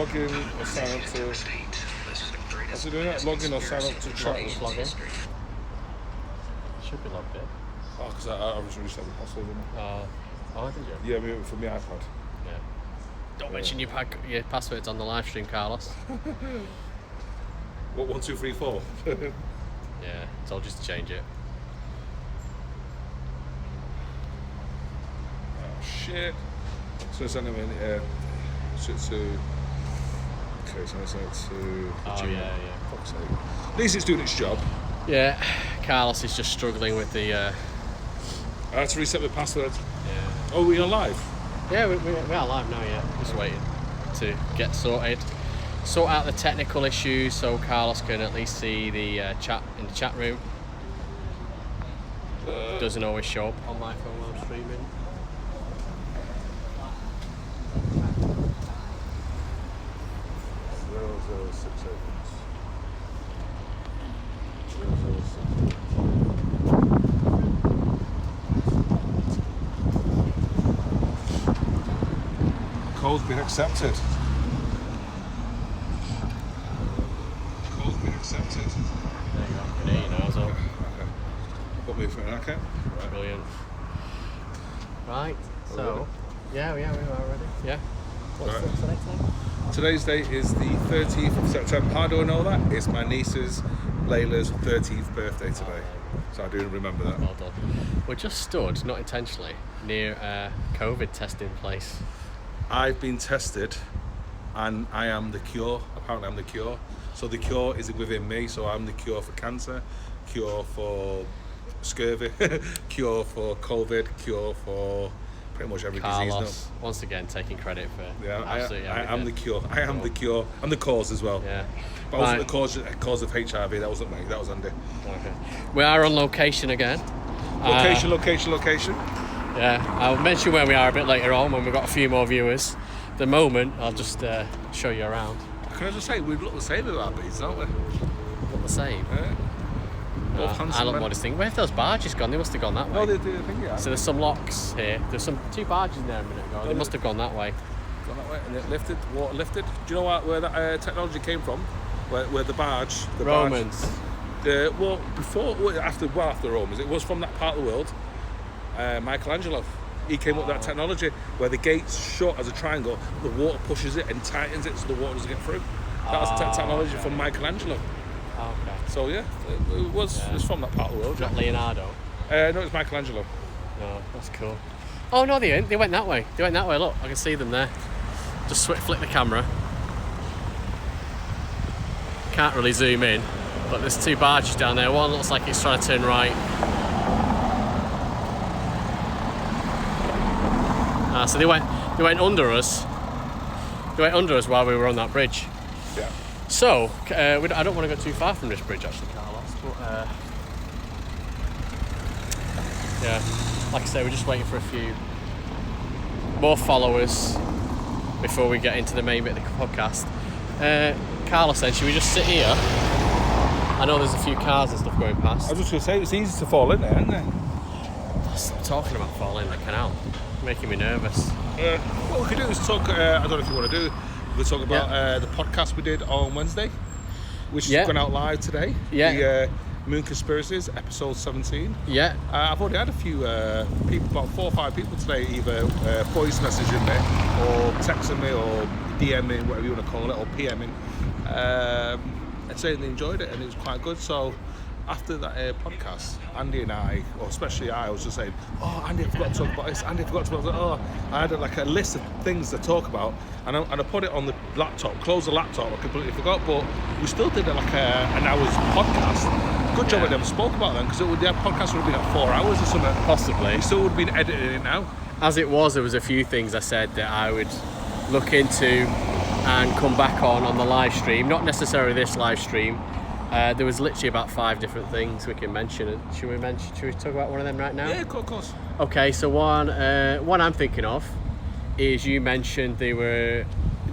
log in or sign up to... What's it doing that? Log in or sign up to chat? Log in. Should be logged in. Oh, because I originally set the password in. Oh, did you? Yeah, from the iPad. Yeah. Don't mention your passwords on the live stream, Carlos. What, 1, 2, 3, 4? Yeah, told you to change it. Oh, shit. So send them in, to... Okay, so I send it to... Oh, yeah. Fuck's sake. At least it's doing its job. Yeah, Carlos is just struggling with the... I had to reset the password. Yeah. Oh, we're on live? Yeah, we are live now, yeah. Just waiting to get sorted. Sort out the technical issues so Carlos can at least see the chat in the chat room. Doesn't always show up on my phone while I'm streaming. Code's been accepted. Code's been accepted. There you go. I can hear you now as well. Okay. Put me for an okay. Right. Brilliant. Right, so... Yeah, we are ready. Yeah. What's today's date? Today's date is the 13th of September. How do I know that? It's my niece's, Layla's 13th birthday today. So I do remember that. Well done. We're just stood, not intentionally, near a COVID testing place. I've been tested and I am the cure. Apparently I'm the cure. So the cure is within me. So I'm the cure for cancer, cure for scurvy, cure for COVID, cure for pretty much every Carlos, disease now. once again, taking credit for absolutely I am the cure. I am the cure. I'm the cause as well. Yeah. But I wasn't the cause of HIV. That wasn't me. That was Andy. Okay. We are on location again. Location. Yeah, I'll mention where we are a bit later on when we've got a few more viewers. At the moment, I'll just show you around. Can I just say, we look the same with our beads, don't we? Look the same? Yeah. I look modest thing. Where have those barges gone? They must have gone that way. No, they do, I think, yeah. So there's some locks here. There's two barges in there a minute ago. They must have gone that way. Gone that way, and it lifted, water lifted. Do you know where that technology came from? Where the barge... The Romans. After the Romans, it was from that part of the world. Michelangelo, he came up with that technology where the gate's shut as a triangle, the water pushes it and tightens it so the water doesn't get through. That was technology from Michelangelo. Okay. So yeah, it was from that part of the world. Not Leonardo? No, it's Michelangelo. No, that's cool. Oh no, they ain't. They went that way. Look, I can see them there. Just flick the camera. Can't really zoom in, but there's two barges down there. One looks like it's trying to turn right. So they went under us. They went under us while we were on that bridge. Yeah. So I don't want to go too far from this bridge, actually, Carlos. But yeah, like I say, we're just waiting for a few more followers before we get into the main bit of the podcast. Carlos, then, should we just sit here? I know there's a few cars and stuff going past. I was just going to say, it's easy to fall in there, isn't it? Stop talking about falling in the canal. Making me nervous. What we could do is talk, I don't know if you want to do, we'll talk about the podcast we did on Wednesday, which is going out live today. Yeah. The Moon Conspiracies, episode 17. Yeah. I've already had a few people, about 4 or 5 people today, either voice messaging me, or texting me, or DMing, whatever you want to call it, or PMing, and saying they enjoyed it and it was quite good. So after that podcast, Andy and I, or especially I, was just saying, oh, Andy, I forgot to talk about this, Andy, I forgot to talk about that. Oh, I had a list of things to talk about, and I put it on the laptop, closed the laptop, I completely forgot, but we still did an hour's podcast. Good job I never spoke about them, because the podcast would have been at 4 hours or something. Possibly. We still would have been editing it now. As it was, there was a few things I said that I would look into and come back on the live stream, not necessarily this live stream. There was literally about 5 different things we can mention. Should we talk about one of them right now? Yeah, of course. Okay, so one I'm thinking of is you mentioned you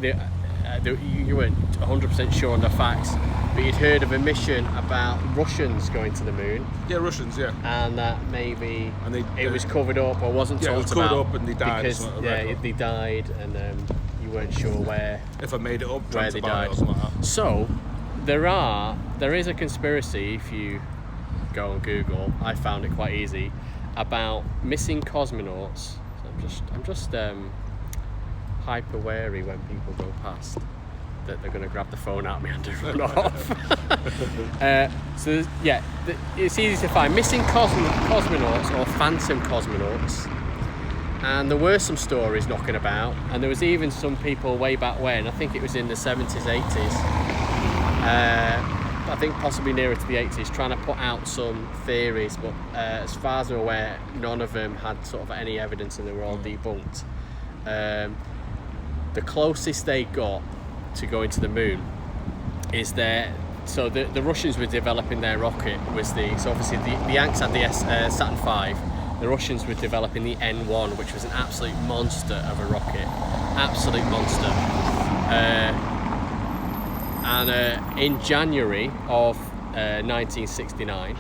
weren't 100% sure on the facts, but you'd heard of a mission about Russians going to the moon. Yeah, Russians, yeah. And that maybe it was covered up or wasn't told about. Yeah, it was covered up and they died. Because they died, and you you weren't sure where If I made it up, where they died. Or something like that. So there is a conspiracy, if you go on Google, I found it quite easy, about missing cosmonauts. So I'm just hyper wary when people go past that they're going to grab the phone out of me and run off. It's easy to find missing cosmonauts or phantom cosmonauts. And there were some stories knocking about, and there was even some people way back when, I think it was in the 70s, 80s, I think possibly nearer to the 80s, trying to put out some theories, but as far as I'm aware, none of them had sort of any evidence, and they were all debunked. The closest they got to going to the moon is the Russians were developing their rocket, so obviously the Yanks had the Saturn V. The Russians were developing the N1, which was an absolute monster of a rocket. Absolute monster. In January of 1969,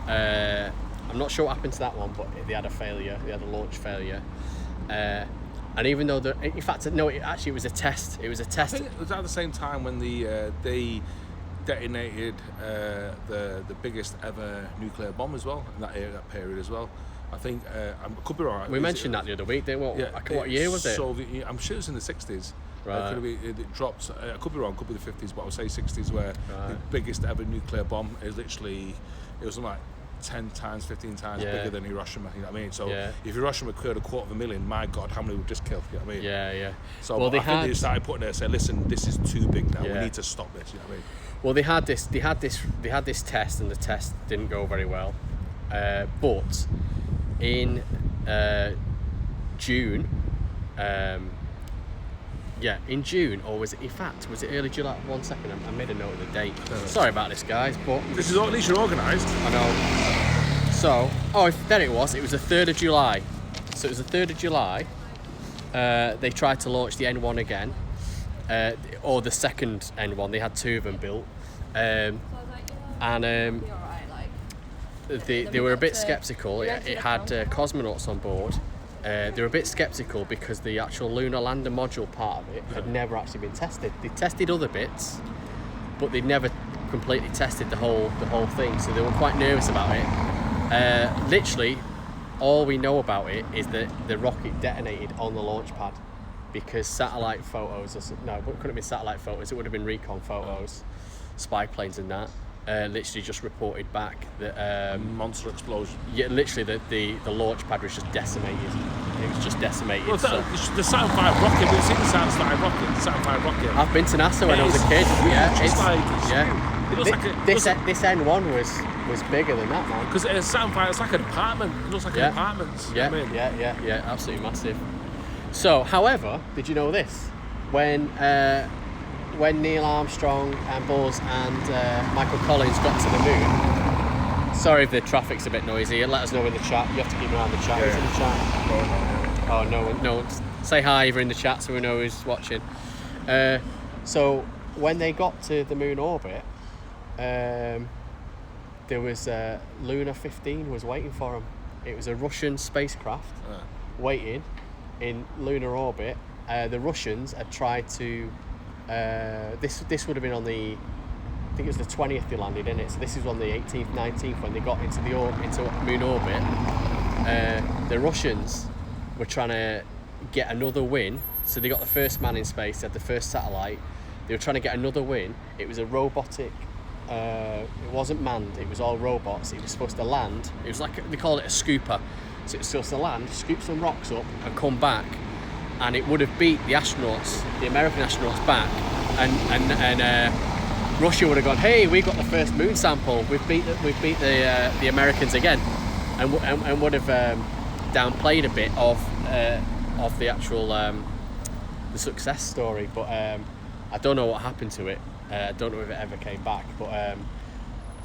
I'm not sure what happened to that one, but they had a failure. They had a launch failure. And even though in fact, no, it was a test. It was a test. I think it was at the same time when they detonated the biggest ever nuclear bomb as well in that period as well. I think I could be wrong. We mentioned that the other week. What year was it? Soviet. I'm sure it was in the 60s. Right. It dropped. I could be wrong. Could be the 50s, but I would say 60s, where the biggest ever nuclear bomb is literally. It was like 10 times, 15 times bigger than Hiroshima. You know what I mean? So if Hiroshima killed 250,000, my God, how many would just kill? You know what I mean? Yeah. So I think they started putting it and said, listen, this is too big now. We need to stop this. You know what I mean? Well, they had this test, and the test didn't go very well. But in June, in June, or was it early July? 1 second, I made a note of the date. Sorry about this, guys, but this is at least you're organised. I know. So, there it was. It was the 3rd of July. So it was the 3rd of July. They tried to launch the N1 again, or the second N1. They had 2 of them built, and they were a bit sceptical. It had cosmonauts on board. They were a bit sceptical because the actual lunar lander module part of it had never actually been tested. They tested other bits, but they'd never completely tested the whole thing. So they were quite nervous about it. Literally, all we know about it is that the rocket detonated on the launch pad, because satellite photos. It couldn't have been satellite photos. It would have been recon photos, spy planes and that. Literally just reported back that monster explosion. Yeah, literally the launch pad was just decimated. It was just decimated. Well, the Saturn V rocket. We've seen the Saturn V rocket. The Saturn V rocket. I've been to NASA when I was a kid. This N1 was bigger than that, man. Because Saturn V, it's like an apartment. It looks like an apartment. Yeah, absolutely massive. So, however, did you know this? When Neil Armstrong and Buzz and Michael Collins got to the moon. Sorry if the traffic's a bit noisy. Let us know in the chat. You have to keep an eye on the chat. Who's in the chat? Oh, no one. Say hi if you're in the chat so we know who's watching. So when they got to the moon orbit, there was Luna 15 was waiting for them. It was a Russian spacecraft waiting in lunar orbit. The Russians had tried to. This would have been on the, I think it was the 20th they landed in it. So this is on the 18th, 19th when they got into moon orbit. The Russians were trying to get another win. So they got the first man in space. They had the first satellite. They were trying to get another win. It was a robotic. It wasn't manned. It was all robots. It was supposed to land. It was like they call it a scooper. So it was supposed to land, scoop some rocks up, and come back. And it would have beat the astronauts, the American astronauts back, and Russia would have gone, hey, we got the first moon sample, we've beat the Americans again, and would have downplayed a bit of the actual the success story. But I don't know what happened to it. I don't know if it ever came back. But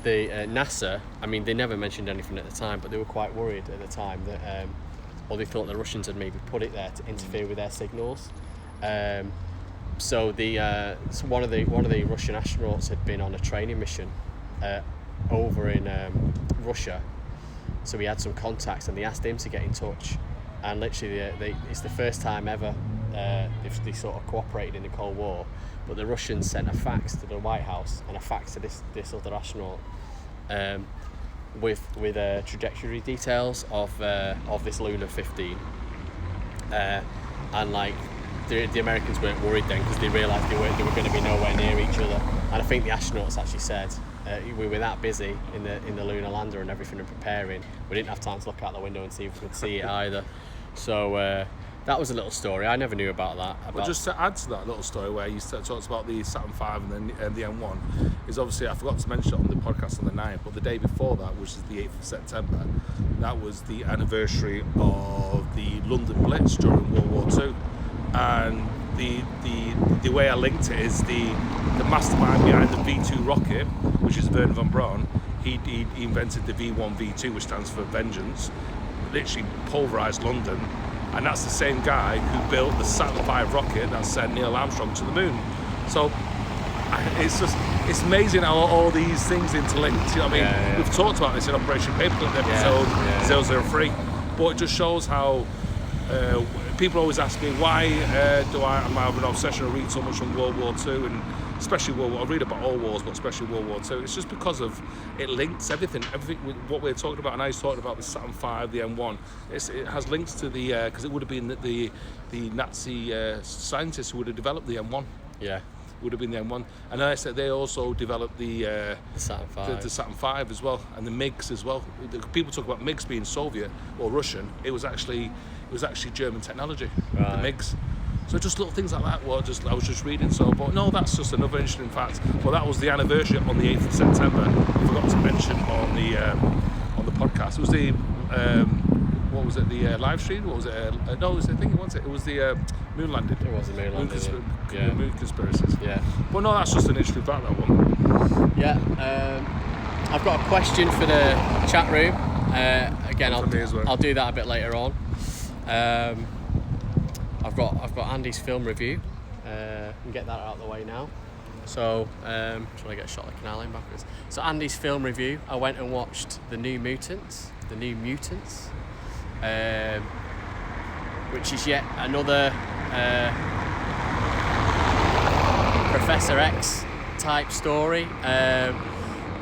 the NASA, I mean, they never mentioned anything at the time, but they were quite worried at the time that. Or they thought the Russians had maybe put it there to interfere with their signals. So one of the Russian astronauts had been on a training mission over in Russia. So he had some contacts, and they asked him to get in touch. And literally, it's the first time ever they sort of cooperated in the Cold War, but the Russians sent a fax to the White House and a fax to this other astronaut with trajectory details of this Lunar 15, and like the Americans weren't worried then because they realised they were going to be nowhere near each other. And I think the astronauts actually said we were that busy in the lunar lander and everything and preparing, we didn't have time to look out the window and see if we could see it either. So that was a little story. I never knew about that. But just to add to that little story where you talked about the Saturn V and the M1, is obviously, I forgot to mention it on the podcast on the 9th, but the day before that, which is the 8th of September, that was the anniversary of the London Blitz during World War II. And the way I linked it is the mastermind behind the V2 rocket, which is Wernher von Braun. He invented the V1, V2, which stands for Vengeance, literally pulverised London. And that's the same guy who built the Saturn V rocket that sent Neil Armstrong to the moon. So it's amazing how all these things interlinked. You know what I mean? We've talked about this in Operation Paperclip episode 003, but it just shows how people always ask me why am I have an obsession to read so much from World War II, and especially World War. I read about all wars, but especially World War II. It's just because of it links everything with what we're talking about. And I was talking about the Saturn V, the M1. It has links to the because it would have been the Nazi scientists who would have developed the M1. Yeah. Would have been the M1, and I said they also developed the Saturn V, the Saturn V as well, and the MiGs as well. People talk about MiGs being Soviet or Russian. It was actually German technology, right. The MiGs. So just little things like that. I was just reading. So, but no, that's just another interesting fact. Well, that was the anniversary on the 8th of September. I forgot to mention on the podcast. It was the what was it? The live stream? What was it? No, it was the thing. It was the moon landing. It was the moon landing. Moon conspiracies. Yeah. Well, no, that's just an interesting fact, that one. Yeah. I've got a question for the chat room. Again, I'll do that a bit later on. I've got Andy's film review. And get that out of the way now. So, trying to get a shot of the canal in backwards. So Andy's film review. I went and watched The New Mutants. Which is yet another Professor X type story.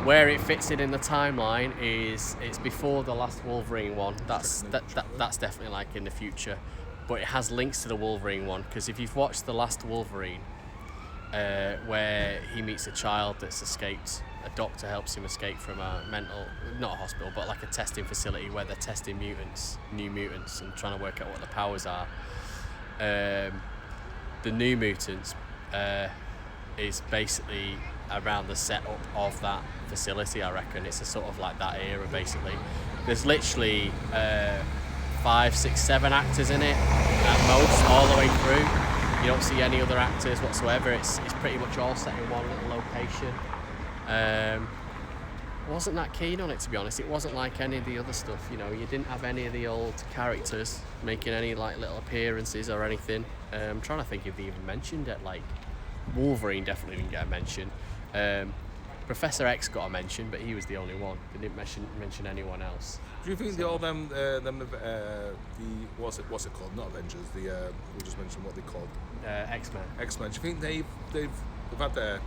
Where it fits in the timeline is it's before the last Wolverine one. That's definitely like in the future, but it has links to the Wolverine one, because if you've watched the last Wolverine, where he meets a child that's escaped, a doctor helps him escape from a not a hospital, but like a testing facility where they're testing new mutants and trying to work out what the powers are. The New Mutants is basically around the setup of that facility, I reckon. It's a sort of like that era, basically. There's literally 5, 6, 7 actors in it at most, all the way through. You don't see any other actors whatsoever. It's pretty much all set in one little location. Wasn't that keen on it, to be honest. It wasn't like any of the other stuff, you know. You didn't have any of the old characters making any like little appearances or anything. I'm trying to think if they even mentioned it. Like Wolverine definitely didn't get a mention. Professor X got a mention, but he was the only one. They didn't mention anyone else. Do you think what's it called? Not Avengers. We just mentioned what they called. X-Men. X-Men. Do you think they've had their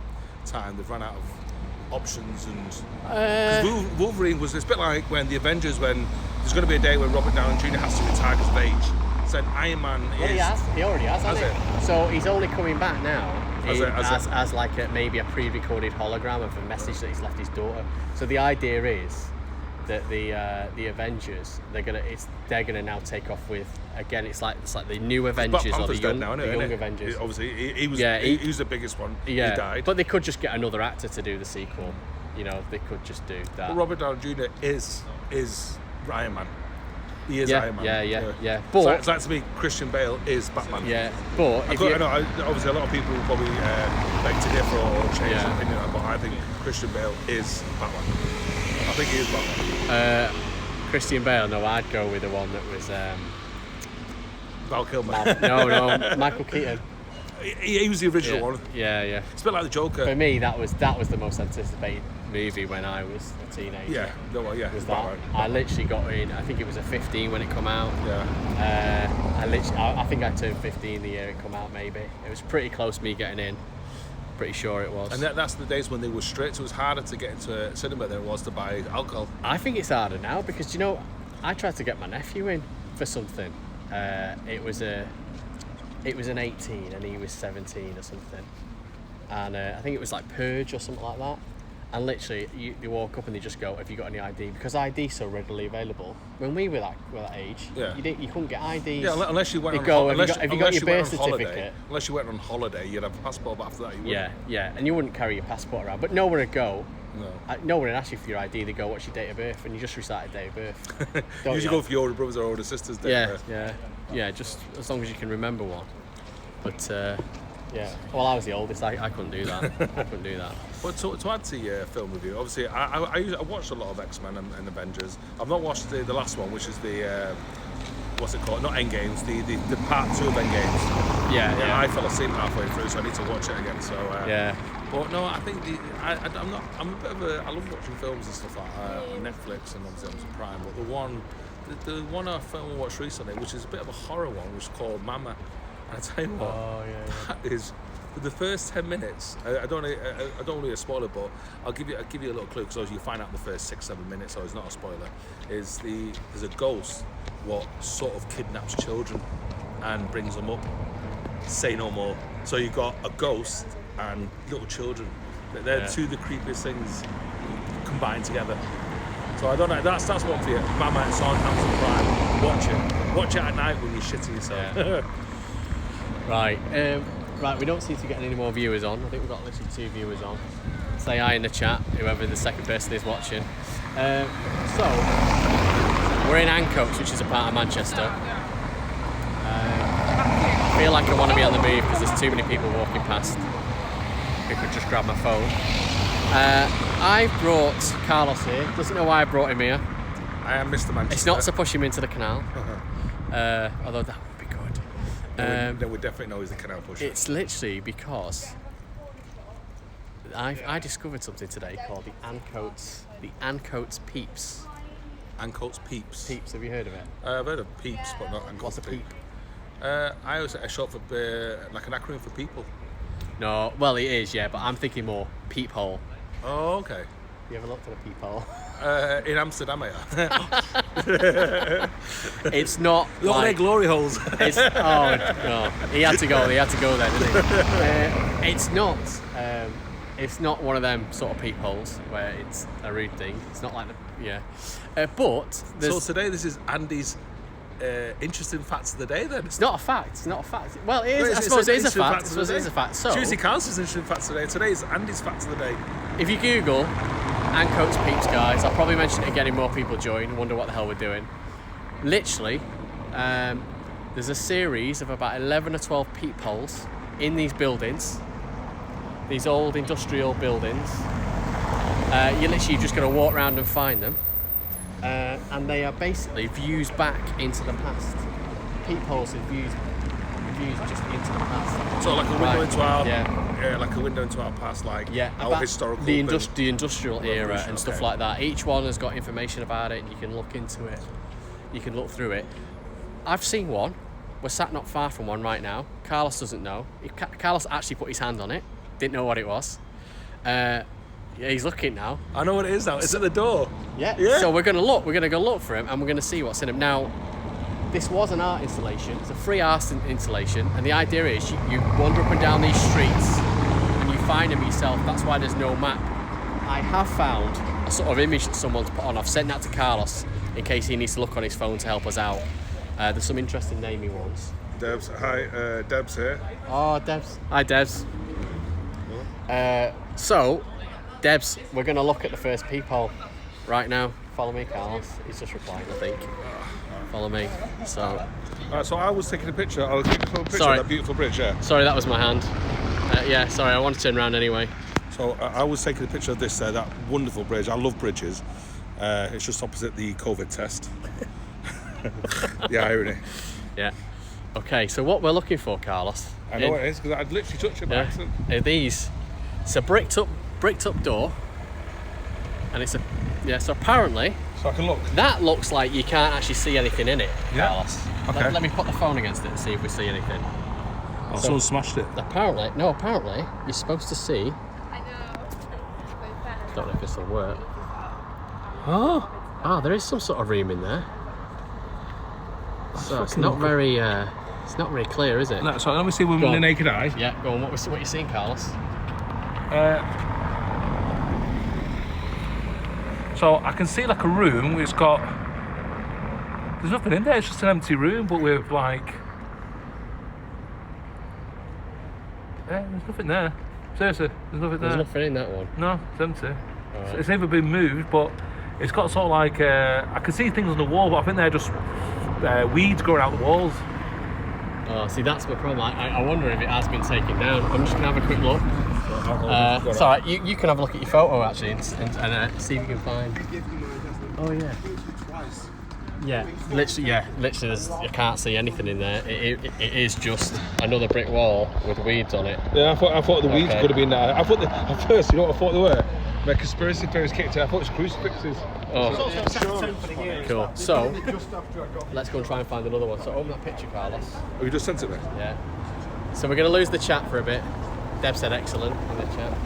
time? They've run out of options, and Wolverine was. It's a bit like when the Avengers, when there's going to be a day when Robert Downey Jr. has to retire because of age. Said Iron Man is. He already has, hasn't he? So he's only coming back now. As like maybe a pre-recorded hologram of a message that he's left his daughter. So the idea is that the Avengers they're gonna now take off with, again, it's like the new Avengers or the young Avengers. Obviously he was the biggest one. Yeah, he died. But they could just get another actor to do the sequel. You know, they could just do that. But Robert Downey Jr. is Iron Man. He is Iron Man. Yeah. But it's like to me, Christian Bale is Batman. Yeah, but I know obviously a lot of people will probably beg to differ or change their opinion, but I think Christian Bale is Batman. I think he is Batman. Christian Bale, no, I'd go with the one that was Val Kilmer. No, Michael Keaton. He was the original one. Yeah. It's a bit like the Joker. For me, that was the most anticipated movie when I was a teenager. Yeah, no, well, yeah. Was that? Right. I literally got in. I think it was a 15 when it come out. Yeah. I think I turned 15 the year it come out. Maybe it was pretty close to me getting in. Pretty sure it was. And that's the days when they were strict. So it was harder to get into a cinema than it was to buy alcohol. I think it's harder now because you know, I tried to get my nephew in for something. It was an 18 and he was 17 or something. And I think it was like Purge or something like that. And literally, you walk up and they just go, "Have you got any ID?" Because ID's so readily available. When we were that age, you couldn't get IDs. Yeah, unless you went on holiday. Have you got your birth certificate? Unless you went on holiday, you'd have a passport, but after that you wouldn't. Yeah, and you wouldn't carry your passport around. But no one would go. No. No one would ask you for your ID. They go, "What's your date of birth?" And you just recite a date of birth. You usually go for your older brothers or older sisters' date of birth. Yeah. Just as long as you can remember one. But yeah, well, I was the oldest. I couldn't do that. But to add to your film review, obviously, I watched a lot of X-Men and Avengers. I've not watched the last one, which is the what's it called? Not Endgames, the part 2 of Endgames. Yeah. I fell asleep halfway through, so I need to watch it again. So yeah. But no, I think I'm a bit of a. I love watching films and stuff like on Netflix and obviously Amazon Prime. But the one I watched recently, which is a bit of a horror one, which is called Mama. And I tell you what, that is the first 10 minutes. I don't want to spoil it, but I'll give you a little clue because you find out in the first 6-7 minutes, so it's not a spoiler. There's a ghost what sort of kidnaps children and brings them up. Say no more. So you've got a ghost and little children. They're two of the creepiest things combined together. So I don't know. That's one for you. Mama, it's on Amazon Prime. Watch it at night when you're shitting yourself. Yeah. Right, we don't seem to get any more viewers on. I think we've got literally 2 viewers on. Say hi in the chat, whoever the second person is watching. So, we're in Ancoats, which is a part of Manchester. I feel like I want to be on the move because there's too many people walking past who could just grab my phone. I brought Carlos here. Doesn't know why I brought him here. I am Mr. Manchester. It's not to push him into the canal, although that would be good. Then we definitely know he's the canal pusher. It's literally because I discovered something today called the Ancoats Peeps. Ancoats Peeps. Peeps, have you heard of it? I've heard of Peeps, but not Ancoats. What's a peep? I always say a short for like an acronym for people. No, well it is, yeah, but I'm thinking more peephole. Oh, okay. You ever looked at a peephole? In Amsterdam, I It's not Look like glory holes. No, he had to go there, didn't he? It's not one of them sort of peepholes where it's a rude thing. It's not like but so today this is Andy's interesting facts of the day. Then it's not a fact. Well, it is. I suppose it is a fact. So Tuesday counts as interesting facts of the day. Today is Andy's facts of the day. If you Google Ancoats Peeps, guys, I'll probably mention it again if more people join. Wonder what the hell we're doing. Literally, there's a series of about 11 or 12 peepholes in these buildings, these old industrial buildings. You're literally just going to walk around and find them. And they are basically views back into the past. Peepholes are views just into the past. So like a window into our, like a window into our past, like our historical. The industrial era and stuff like that. Each one has got information about it, and you can look into it. You can look through it. I've seen one. We're sat not far from one right now. Carlos doesn't know. Carlos actually put his hand on it. Didn't know what it was. Yeah, he's looking now. I know what it is now. It's at the door. Yeah. So we're going to look. We're going to go look for him, and we're going to see what's in him. Now, this was an art installation. It's a free art installation, and the idea is you wander up and down these streets, and you find them yourself. That's why there's no map. I have found a sort of image that someone's put on. I've sent that to Carlos in case he needs to look on his phone to help us out. There's some interesting naming ones. Debs, hi. Debs here. Oh, Debs. Hi, Debs. So, Debs, we're going to look at the first peephole right now. Follow me, Carlos. He's just replying, I think. Follow me. So I was taking a picture. I was taking a picture of that beautiful bridge. Yeah. Sorry, that was my hand. Sorry. I want to turn around anyway. So I was taking a picture of this that wonderful bridge. I love bridges. It's just opposite the COVID test. The irony. Yeah. Okay. So what we're looking for, Carlos? I know what it is because I'd literally touched it by accident. These. It's a bricked up door. And it's so apparently So I can look. that looks like you can't actually see anything in it, Yeah. Carlos. Okay. Let me put the phone against it and see if we see anything. Oh, someone smashed it. Apparently you're supposed to see. I know. Don't know if this will work. Oh. Ah, there is some sort of room in there. So it's not very clear, is it? No, so let me see with Go the on. naked eye. Yeah, go on. What you seeing, Carlos? So I can see like a room which got. There's nothing in there. It's just an empty room, but with like. Yeah, there's nothing there. Seriously, there's nothing there. There's nothing in that one. No, it's empty. Right. It's never been moved, but it's got sort of like I can see things on the wall, but I think they're just weeds growing out the walls. Oh, see, that's my problem. I wonder if it has been taken down. I'm just gonna have a quick look. It's all right. You can have a look at your photo actually and see if you can find. Oh yeah. Yeah, literally. I can't see anything in there. It is just another brick wall with weeds on it. Yeah, I thought the weeds Okay. could have been there. At first, you know what I thought they were? My conspiracy theories kicked in. I thought it was crucifixes. Oh, cool. So, let's go and try and find another one. So, open that picture, Carlos. Oh, you just sent it there? Yeah. So, we're going to lose the chat for a bit. Deb said excellent in the chat.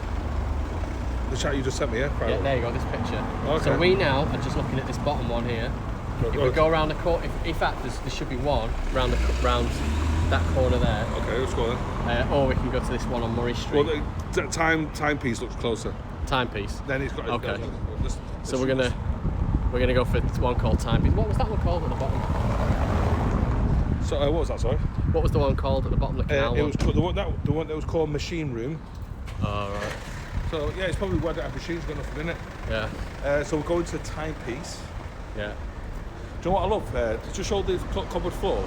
The chat you just sent me, yeah? Yeah, there you go, this picture. Okay. So, we now are just looking at this bottom one here. If we go around the corner, in fact, there should be one round that corner there. Okay, let's go then. Or we can go to this one on Murray Street. Well, the timepiece looks closer. Timepiece. Then he's got. Okay. So we're gonna go for one called Timepiece. What was that one called at the bottom? So what was that? Sorry. What was the one called at the bottom of the canal? It was called, the one that was called Machine Room. Oh right. So yeah, it's probably where that machine's got nothing in it. Yeah. So we're going to the timepiece. Yeah. Do you know what I love? Did you show the cobbled floor?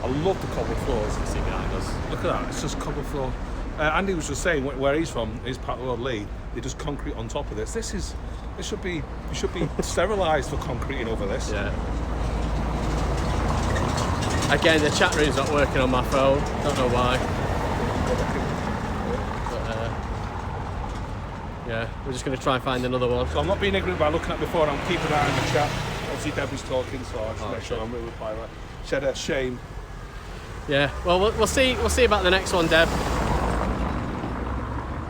I love the cobbled floors. See behind us. Look at that, it's just cobbled floor. Andy was just saying where he's from, his part of the world, Lee, they just concrete on top of this. It should be sterilised for concreting over this. Yeah. Again, the chat room's not working on my phone. Don't know why. But, yeah, we're just going to try and find another one. So I'm not being ignorant by looking at before, I'm keeping an eye on the chat. Obviously Debbie's talking, so I'll just make sure I'm really replying. Shed a shame. Yeah. Well, we'll see about the next one, Deb.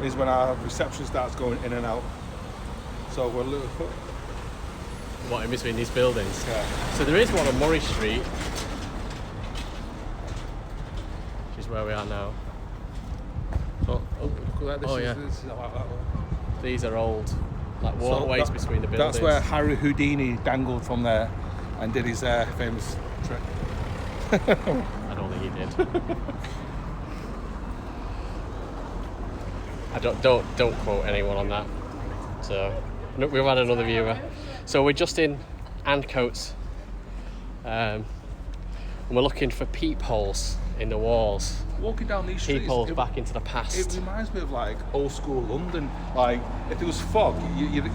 Is when our reception starts going in and out. So we're What, in between these buildings? yeah. So there is one on Murray Street, which is where we are now. So look at that. Yeah. This is like that one. These are old, like walkways between the buildings. That's where Harry Houdini dangled from there and did his famous trick. I don't think he did. I don't quote anyone on that. So we've had another viewer. So we're just in Ancoats, and we're looking for peepholes in the walls. Walking down these streets, Peepholes back into the it past. reminds me of like old school London. Like if there was fog, you'd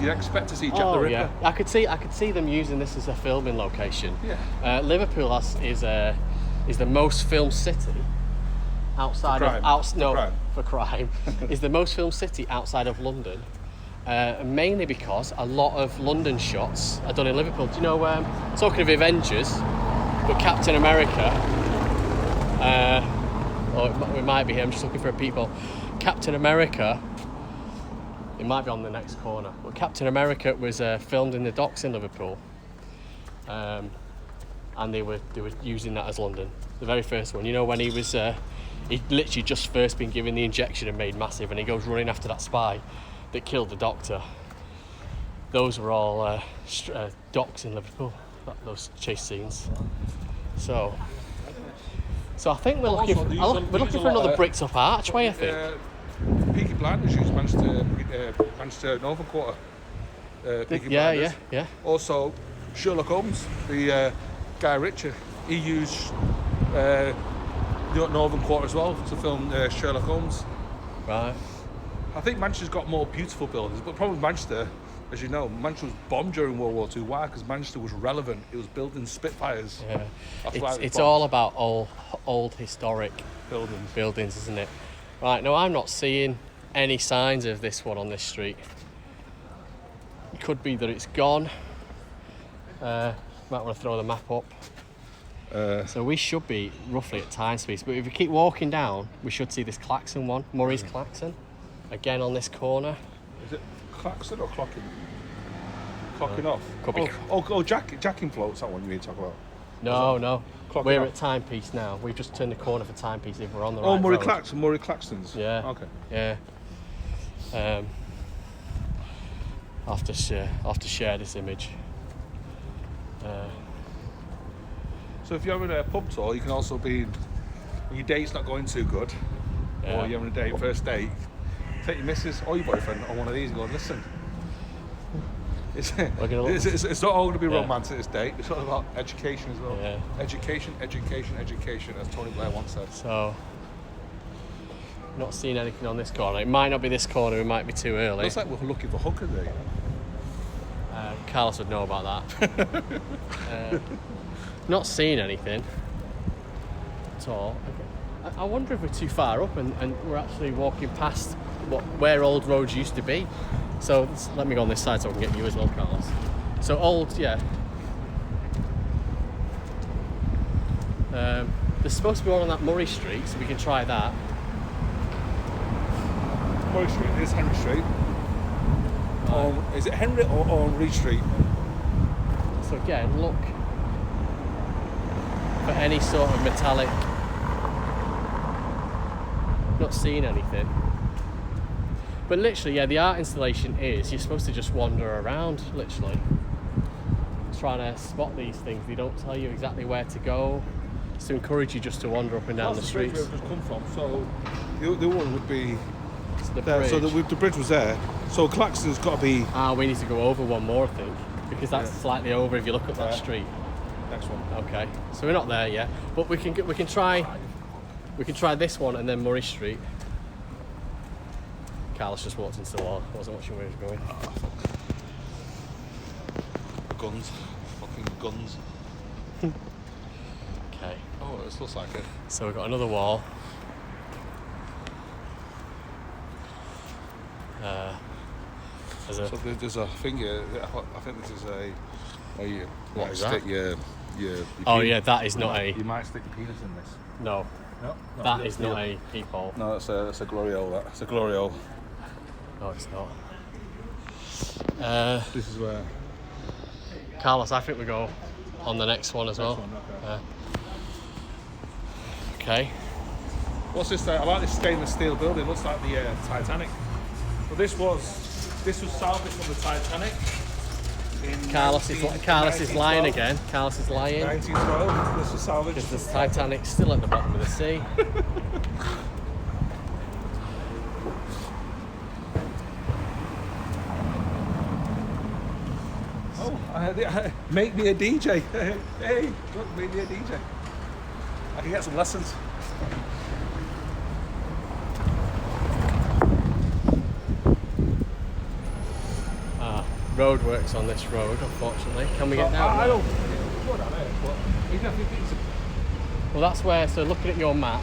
expect to see Jack the Ripper. Yeah, I could see them using this as a filming location. Yeah. Liverpool is the most filmed city outside for crime is the most filmed city outside of London, mainly because a lot of London shots are done in Liverpool. Do you know, talking of Avengers, but Captain America, or it might be here, I'm just looking for a peephole. Captain America, it might be on the next corner, but Captain America was filmed in the docks in Liverpool, and they were using that as London, the very first one. You know, when he was he'd literally just first been given the injection and made massive, and he goes running after that spy that killed the doctor. Those were all docks in Liverpool, those chase scenes. So I think we're looking for another bricked up archway, I think. Peaky Blinders used Manchester Northern Quarter. Peaky Blinders. Yeah. Also, Sherlock Holmes, the Guy Ritchie, he used Northern Quarter as well to film Sherlock Holmes. Right. I think Manchester's got more beautiful buildings, but probably Manchester, as you know, Manchester was bombed during World War II. Why? Because Manchester was relevant. It was building Spitfires. Yeah. That's why It's all about old historic buildings, isn't it? Right, no, I'm not seeing any signs of this one on this street. could be that it's gone. Might want to throw the map up. So we should be roughly at timespace, but if we keep walking down, we should see this klaxon one, Murray's klaxon, again on this corner. Is it klaxon or clocking? Clocking off? Could be. Jacking floats, that one you mean to talk about? No. Clocking We're off. at timepiece now. We've just turned the corner for timepiece if we're on the right Murray road. Klaxon, Murray Claxons. Yeah. Okay. Yeah. I'll have to share this image. So if you're having a pub tour, you can also be, when your date's not going too good, or you're having a date, first date, take your missus or your boyfriend on one of these and go, listen, it's not all going to be romantic this date, it's all about education as well. Yeah. Education, as Tony Blair once said. So, not seeing anything on this corner. It might not be this corner, it might be too early. Looks like we're looking for hookers there. Carlos would know about that. Not seeing anything at all. I wonder if we're too far up and we're actually walking past where old roads used to be. So let me go on this side so I can get you as well, Carlos. So there's supposed to be one on that Murray Street, so we can try that. Murray Street is Henry Street. Is it Henry or Reed Street? So again, look for any sort of metallic. Not seeing anything. But literally, yeah, the art installation is you're supposed to just wander around, literally. Trying to spot these things. They don't tell you exactly where to go. It's to encourage you just to wander up and down the streets. That's the bridge where we've just come from. So the one would be The there. bridge. So the bridge was there. So Claxon's got to be We need to go over one more, I think, because that's slightly over if you look at that street. next one. Okay, so we're not there yet, but we can try this one and then Murray Street. Carlos just walked into the wall. I wasn't watching where he was going. Guns, fucking guns. Okay. Oh, this looks like it. So we've got another wall. So there's a thing here. I think this is where you What might is stick that? your Oh yeah, that is not a. You might stick your penis in this. No, No, that is not a peephole. No, that's a glory hole. That's a glory hole. No, it's not. This is where. Carlos, I think we go on the next one as well. Okay. Okay. What's this? I like this stainless steel building. It looks like the Titanic. Well, this was salvaged from the Titanic. Carlos is lying again. Carlos is lying 1912. This was salvaged. because the Titanic's still at the bottom of the sea. Make me a DJ. Hey, look, make me a DJ. I can get some lessons. Roadworks on this road, unfortunately. Can we get down? I don't think go down there, but even if it's Well, that's where. So looking at your map.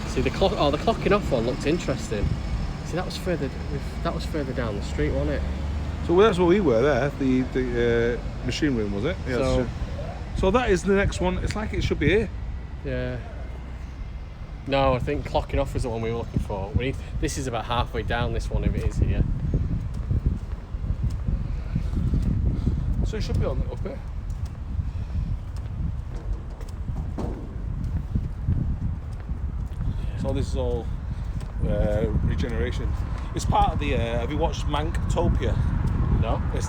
See the clock. Oh, the clocking off one looked interesting. See, that was further down the street, wasn't it? So that's where we were there, the machine room, was it? Yeah. So that is the next one. It's like it should be here. Yeah. No, I think clocking off was the one we were looking for. This is about halfway down this one if it is here. So it should be on up here. So this is all regeneration. It's part of the. Have you watched Ancoats? No. It's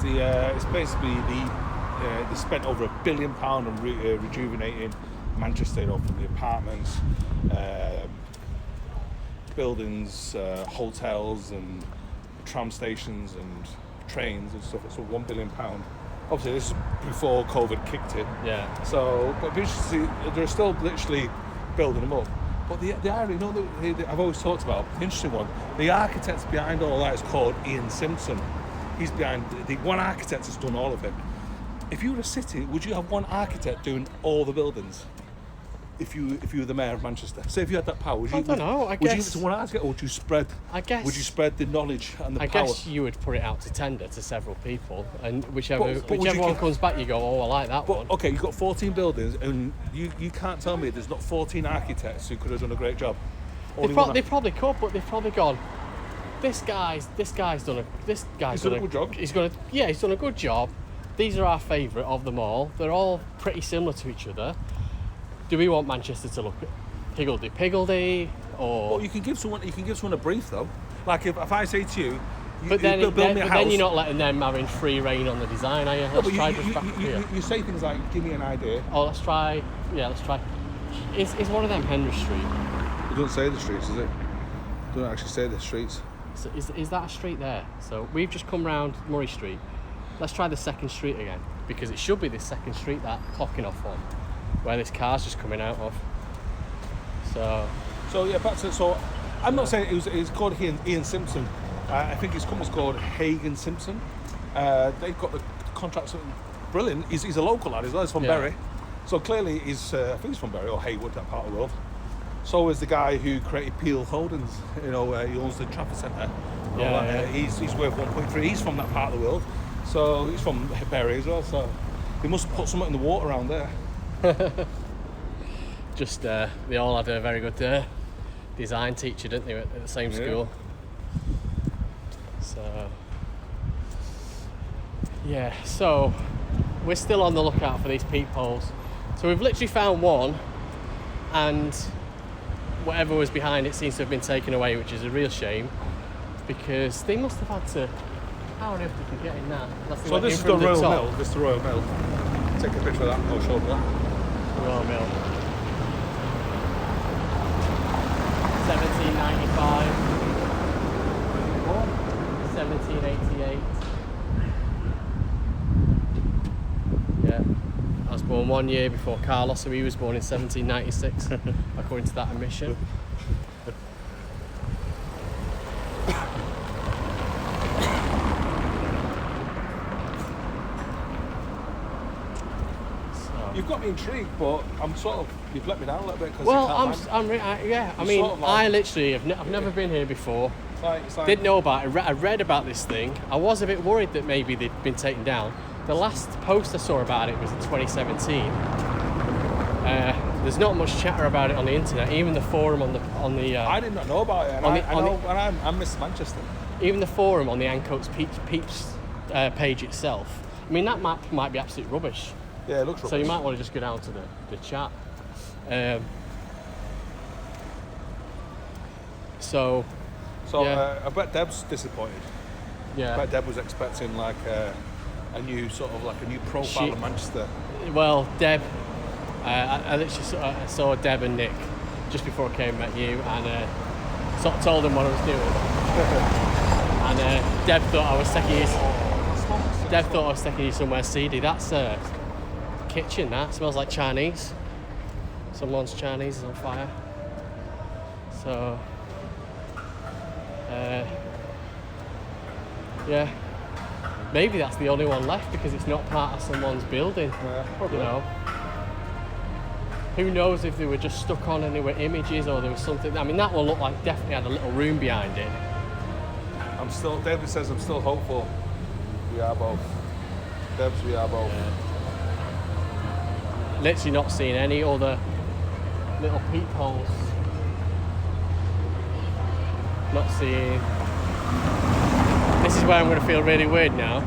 basically they spent over £1 billion on rejuvenating Manchester, from the apartments, buildings, hotels, and tram stations and trains and stuff. It's for £1 billion. Obviously, this is before COVID kicked in. Yeah. So, but basically, they're still literally building them up. But the irony, I've always talked about, the interesting one, the architect behind all that is called Ian Simpson. He's behind, the one architect has done all of it. If you were a city, would you have one architect doing all the buildings? if you were the mayor of Manchester? Say if you had that power, would you? I don't know. Would you give it to one architect, or would you spread? I guess. Would you spread the knowledge and the I power? guess you would put it out to tender to several people, and whichever But would you one give- comes back, you go, oh, I like that one. But okay, you've got 14 buildings, and you can't tell me there's not 14 architects who could have done a great job. They probably could, but they've probably gone. This guy's done a good job. He's done a good job. These are our favourite of them all. They're all pretty similar to each other. Do we want Manchester to look higgledy-piggledy, or? Well, you can give someone a brief though. Like if I say to you, But then build me a house. then you're not letting them having free reign on the design, are you? No, Let's but try you say things like, give me an idea. Oh, let's try. Yeah, let's try. Is one of them Henry Street? It doesn't say the streets, does it? It doesn't actually say the streets. So is that a street there? So we've just come round Murray Street. Let's try the second street again, because it should be this second street that clocking off on, where this car's just coming out of. So yeah, back to so. I'm not saying it was called Ian Simpson. I think his company's called Hagen Simpson. They've got the contracts. Brilliant. He's a local lad as well. He's from Bury. So clearly he's I think he's from Bury or Haywood, that part of the world. So is the guy who created Peel Holdings. You know, he owns the Trafford Centre. He's worth 1.3. He's from that part of the world. So he's from Bury as well. So they must put something in the water around there. Just they all had a very good design teacher, didn't they, at the same school? So yeah, so we're still on the lookout for these peepholes. So we've literally found one, and whatever was behind it seems to have been taken away, which is a real shame, because they must have had to. How on earth did they get in that? So this is the Royal Mill. This is the Royal Mill. Take a picture of that. I'll show that. Royal Mill. 1795. 1788. Yeah. I was born 1 year before Carlos, so he was born in 1796, according to that admission. You've got me intrigued, but I'm sort of you've let me down a little bit because I literally I've never been here before. It's like, Didn't know about it. I read about this thing. I was a bit worried that maybe they'd been taken down. The last post I saw about it was in 2017. There's not much chatter about it on the internet. Even the forum on the I did not know about it, and I miss Manchester. Even the forum on the Ancoats Peeps page itself. I mean, that map might be absolute rubbish. Yeah, it looks rubbish. So you might want to just go down to the chat. I bet Deb's disappointed. Yeah. I bet Deb was expecting like a new sort of like a new profile of Manchester. Well, Deb, I literally saw Deb and Nick just before I came and met you, and sort of told them what I was doing. And Deb thought I was taking you. Deb thought I was taking you somewhere seedy. That's kitchen. That smells like Chinese. Someone's Chinese is on fire. So. Yeah, maybe that's the only one left because it's not part of someone's building. You know, who knows if they were just stuck on and they were images or there was something. I mean, that one looked like definitely had a little room behind it. David says I'm still hopeful. We are both. Debs, we are both. Literally not seeing any other little peepholes. Not seeing. This is where I'm going to feel really weird now,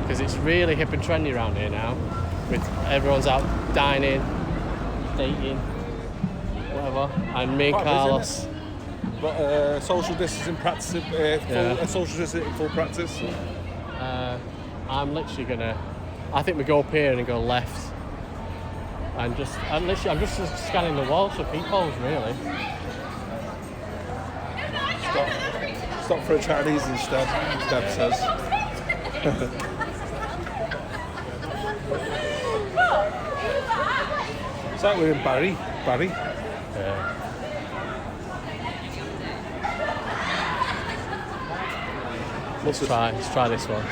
because it's really hip and trendy around here now, with everyone's out dining, dating, whatever, and me and Carlos. But social distancing practice, social distancing in full practice. I'm literally gonna. I think we go up here and go left, and I'm just scanning the walls for peepholes, really. Stop for a Chinese instead, Deb says. It's like we're in Barry. Yeah. Let's try this one.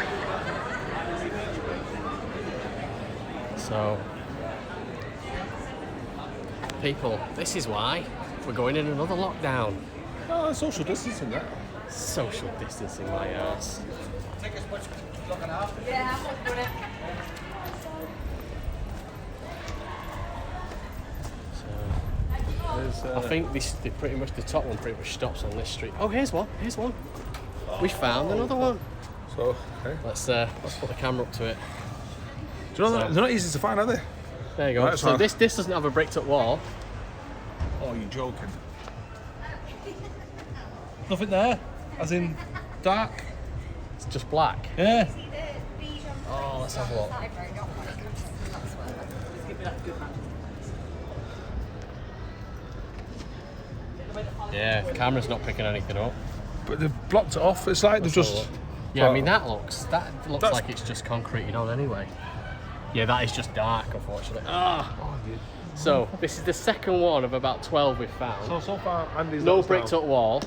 So People, this is why we're going in another lockdown. Oh, social distancing, that. Social distancing, my ass. I think the top one pretty much stops on this street. Oh, here's one. We found another one. So, okay. Let's put the camera up to it. Do you know they're not easy to find, are they? There you go. Right, so this doesn't have a bricked up wall. Oh, you're joking. Nothing there, as in dark. It's just black. Yeah. Oh, let's have a look. Yeah, the camera's not picking anything up. But they've blocked it off. It's like they've just. Yeah, I mean that looks like it's just concreted on anyway. Yeah, that is just dark, unfortunately. So this is the second one of about 12 we've found. So far, Andy's no bricked up wall,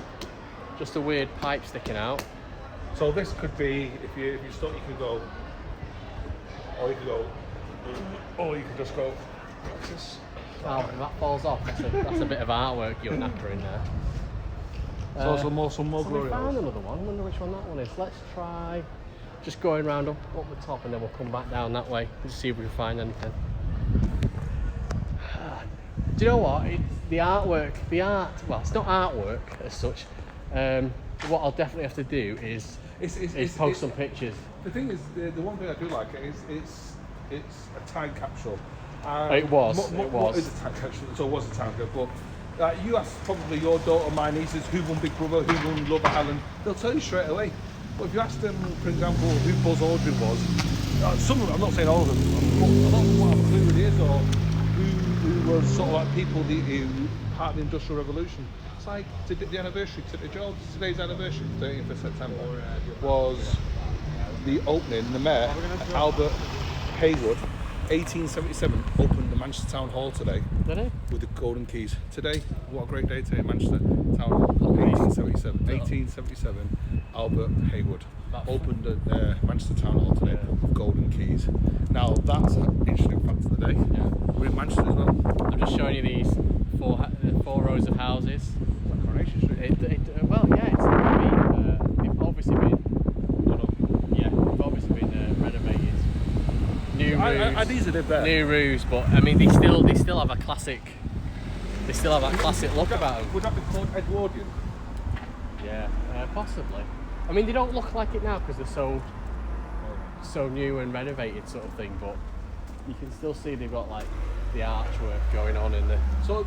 just a weird pipe sticking out. So this could be, if you start, you could go, or you could go, or you could just go like this. Oh, if that falls off, that's a bit of artwork you're knackering there. So some more So glory. we found another one. I wonder which one that one is. Let's try just going round up the top, and then we'll come back down that way and see if we can find anything. Do you know what? The art, well, it's not artwork as such. What I'll definitely have to do is post some pictures. The thing is, the one thing I do like is it's a time capsule. It was. What is a time capsule? So it was a time capsule. But you ask probably your daughter, my nieces, who won Big Brother, who won Love Island, they'll tell you straight away. But if you ask them, for example, who Buzz Aldrin was, some of them, I'm not saying all of them, but a lot of them won't have a clue who it is, or who was sort of like people who part of the Industrial Revolution. It's like the anniversary, today's anniversary, 30th of September, was the opening, the mayor, Albert Haywood, 1877, opened the Manchester Town Hall today. Did he? With the golden keys. Today, what a great day today, Manchester Town Hall, 1877. 1877, Albert Haywood opened the Manchester Town Hall today with golden keys. Now, that's an interesting fact of the day. Yeah. We're in Manchester as well. I'm just showing you these four rows of houses. Like Coronation Street. Well, yeah, they've obviously been. They've obviously been renovated. New roofs. I'd easily live there. New roofs, but I mean, they still have a classic. They still have that classic look about them. Would that be called Edwardian? Yeah, possibly. I mean, they don't look like it now because they're so new and renovated, sort of thing. But you can still see they've got like the archwork going on in the. So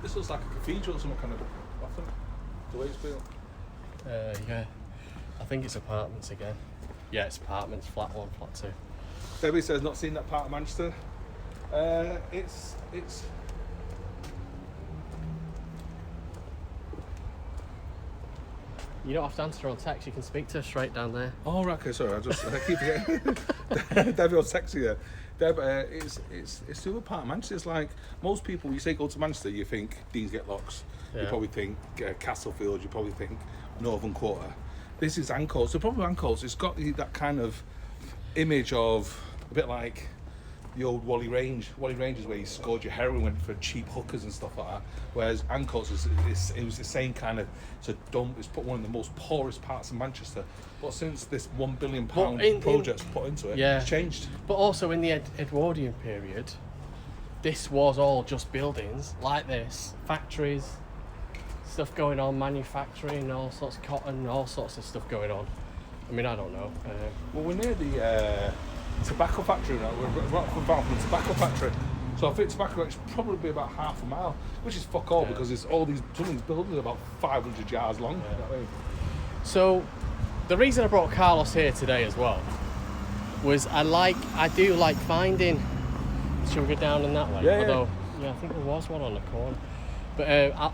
this looks like a cathedral or some kind of bathroom. The way it's built. Yeah, I think it's apartments again. Yeah, it's apartments. Flat 1, flat 2. Debbie says not seen that part of Manchester. It's. You don't have to answer her on text. You can speak to her straight down there. Oh, right, okay, sorry. I keep forgetting. Debbie was texting her. Deb, it's the other part of Manchester. It's like most people. You say go to Manchester, you think Dean's Get Locks. Yeah. You probably think Castlefield. You probably think Northern Quarter. This is Ancoats. The problem with Ancoats, it's got that kind of image of a bit like the old Wally Range. Wally Range is where you scored your heroin, went for cheap hookers and stuff like that. Whereas Ancoats it was the same kind of. It's put one of the most poorest parts of Manchester. But since this £1 billion project's put into it, it's changed. But also in the Edwardian period, this was all just buildings like this, factories, stuff going on, manufacturing, all sorts of cotton, all sorts of stuff going on. I mean, I don't know. Well, we're near the tobacco factory now. We're right from the tobacco factory. So I think tobacco is probably about half a mile, which is fuck all because it's some of these buildings are about 500 yards long. Yeah. So the reason I brought Carlos here today as well was I do like finding. Should we go down in that way? Yeah. Although, I think there was one on the corner. But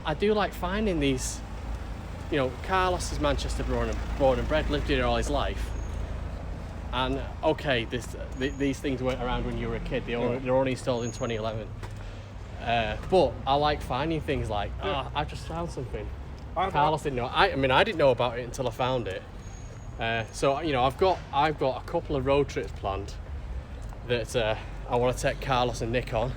I do like finding these. You know, Carlos is Manchester born and bred, lived here all his life. And okay, these things weren't around when you were a kid. They're only installed in 2011. But I like finding things like, I just found something. Carlos didn't know. I didn't know about it until I found it. So I've got a couple of road trips planned that I want to take Carlos and Nick on.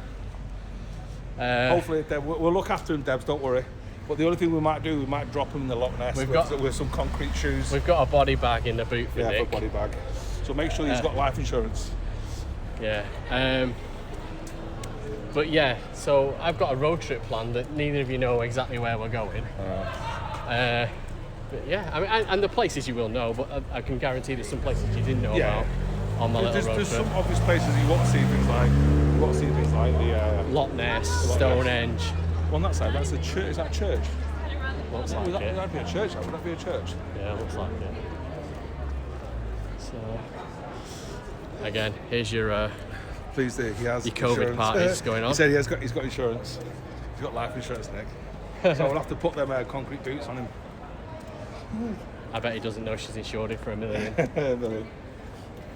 Hopefully, we'll look after him, Debs. Don't worry. But the only thing we might do, we might drop him in the Loch Ness with some concrete shoes. We've got a body bag in the boot for Nick. Yeah, for a body bag. So make sure he's got life insurance. Yeah. But yeah, so I've got a road trip planned that neither of you know exactly where we're going. But yeah, I mean, and the places you will know, but I can guarantee there's some places you didn't know about on my little road trip. There's some obvious places you want to see things like the Loch Ness, Stonehenge. Well, on that side, that's a church. Is that a church? Looks like it. That'd be a church. Would that be a church? Yeah, looks like it. So again, here's your Please do. He has your COVID insurance. parties going on. He said he's got insurance. He's got life insurance, Nick. So we'll have to put them concrete boots on him. I bet he doesn't know she's insured it for $1 million.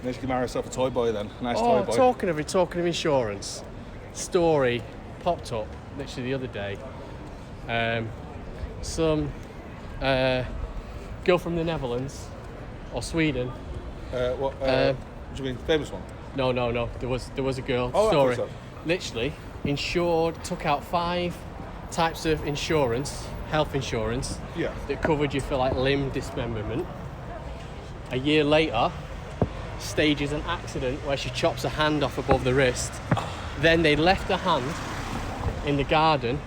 Maybe she can marry herself a toy boy then. Nice toy boy. Talking of insurance, story popped up literally the other day. Some girl from the Netherlands or Sweden. What do you mean, famous one? No. There was a girl. Oh, story. I thought so. Literally insured, took out 5 types of insurance, health insurance, that covered you for like limb dismemberment. A year later, stages an accident where she chops her hand off above the wrist. Then they left her hand in the garden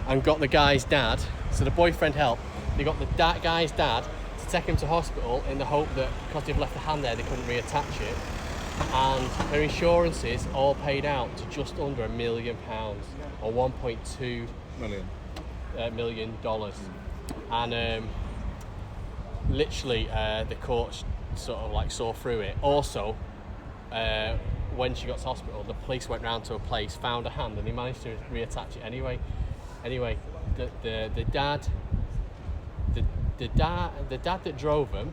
and got the guy's dad. So the boyfriend helped. They got the guy's dad to take him to hospital in the hope that because they've left the hand there, they couldn't reattach it. And her insurances all paid out to just under £1 million or $1.2 million. And literally the court sort of like saw through it. Also, when she got to hospital, the police went round to a place, found a hand, and they managed to reattach it anyway. The dad that drove them,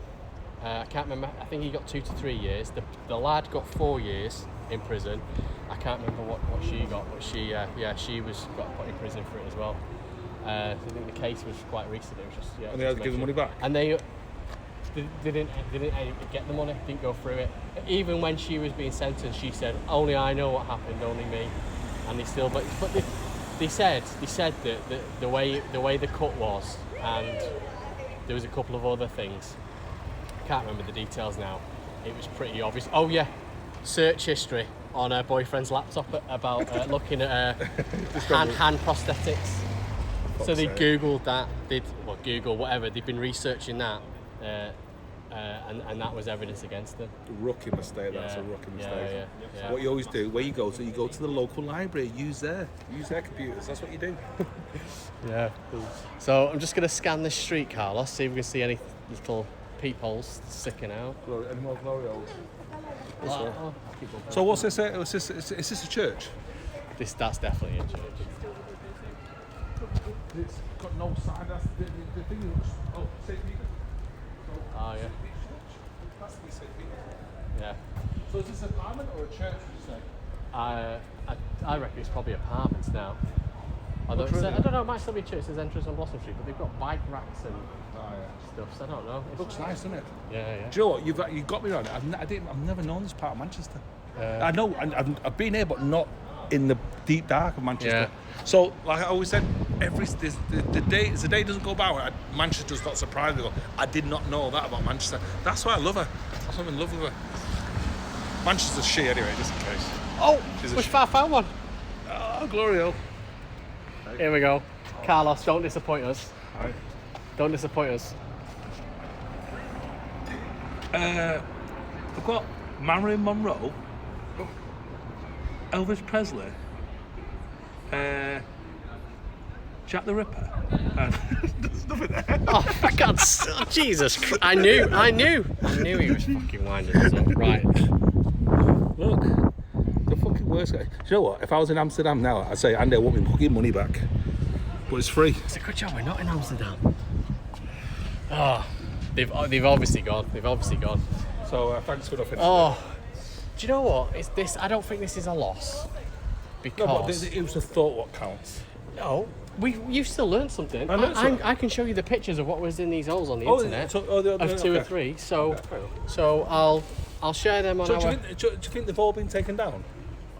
I can't remember. I think he got 2 to 3 years. The lad got 4 years in prison. I can't remember what she got, but she got put in prison for it as well. So I think the case was quite recent. It was just And they had to give the money back. And they didn't get the money. Didn't go through it. Even when she was being sentenced, she said, "Only I know what happened. Only me." And they still, but they said that the way the cut was, and there was a couple of other things. Can't remember the details now. It was pretty obvious. Oh yeah, search history on her boyfriend's laptop about looking at hand prosthetics. So they googled that. Google whatever. They've been researching that, and that was evidence against them. Rookie mistake. That's a rookie mistake. Yeah. What you always do, where you go to the local library. Use their computers. That's what you do. Yeah. So I'm just gonna scan this street, Carlos. See if we can see any little peepholes sticking out. Any more glory holes? So what's this? Is this a church? That's definitely a church. It's got no sign. That's the thing. St. Peter. Oh yeah. That's the St. Peter. Yeah. So is this an apartment or a church? Would you say? I reckon it's probably apartments now. I don't know. It might still be a church. There's entrance on Blossom Street, but they've got bike racks and stuff. So I don't know. It looks nice, doesn't it? Yeah. Do you know what? You've got me on it. I've never known this part of Manchester. I know. I've been here, but not in the deep dark of Manchester. Yeah. So, like I always said, the day doesn't go by when Manchester's not surprised me. I did not know that about Manchester. That's why I love her. I'm in love with her. Manchester's she anyway, just in case. Oh, we found one. Oh, glory hole. Here we go. Carlos, don't disappoint us. Right. Don't disappoint us. I've got Marilyn Monroe, Elvis Presley, Jack the Ripper. There's nothing there. Oh, for God's sake. Jesus Christ. I knew he was fucking winding us up. Right. Look, the fucking worst guy. Do you know what? If I was in Amsterdam now, I'd say, Andy, I want my fucking money back. But it's free. It's a good job we're not in Amsterdam. Oh, they've obviously gone. So thanks for nothing. Oh, do you know what? It's this. I don't think this is a loss. Because No, but it was a thought what counts. No, you still learned something. I can show you the pictures of what was in these holes on the internet of 2 or 3. So I'll share them on So our. do you think they've all been taken down?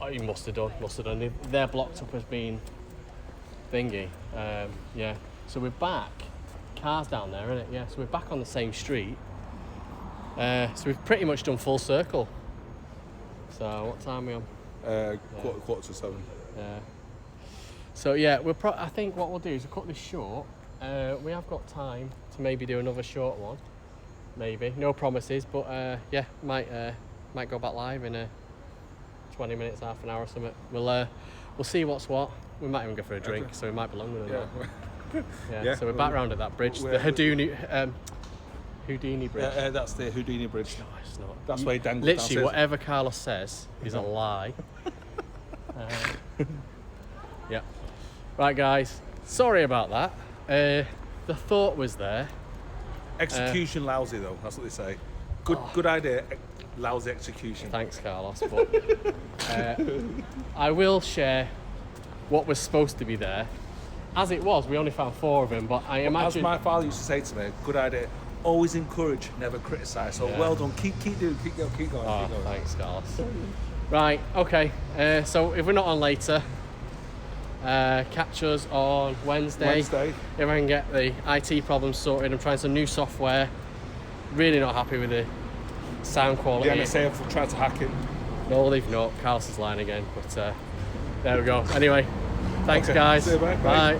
Oh, you must have done. They're blocked up as being thingy. Yeah. So we're back. Car's down there, isn't it? Yeah. So we're back on the same street. So we've pretty much done full circle. So what time are we on? Quarter to 7. Yeah. So yeah, I think what we'll do is we'll cut this short. We have got time to maybe do another short one. Maybe. No promises, but yeah, might go back live in 20 minutes, half an hour or something. We'll see what's what. We might even go for a drink, so we might be longer than that. Yeah. So we're back round at that bridge, the Houdini Bridge. That's the Houdini Bridge. No, it's not. That's where he dangles. Literally, whatever Carlos says is a lie. Yeah. Right, guys. Sorry about that. The thought was there. Execution lousy though. That's what they say. Good idea. Lousy execution. Thanks, Carlos. But I will share what was supposed to be there. As it was, we only found 4 of them. But I imagine. As my father used to say to me, good idea. Always encourage, never criticise. So well done. Keep doing. Keep going. Keep going. Thanks, Carlos. Right. Okay. So if we're not on later. Catch us on Wednesday. If I can get the IT problems sorted. I'm trying some new software. Really not happy with the sound quality. The NSA have tried to hack it. No, they've not. Carlos is lying again. But there we go. Anyway, thanks guys. See you, mate. Bye.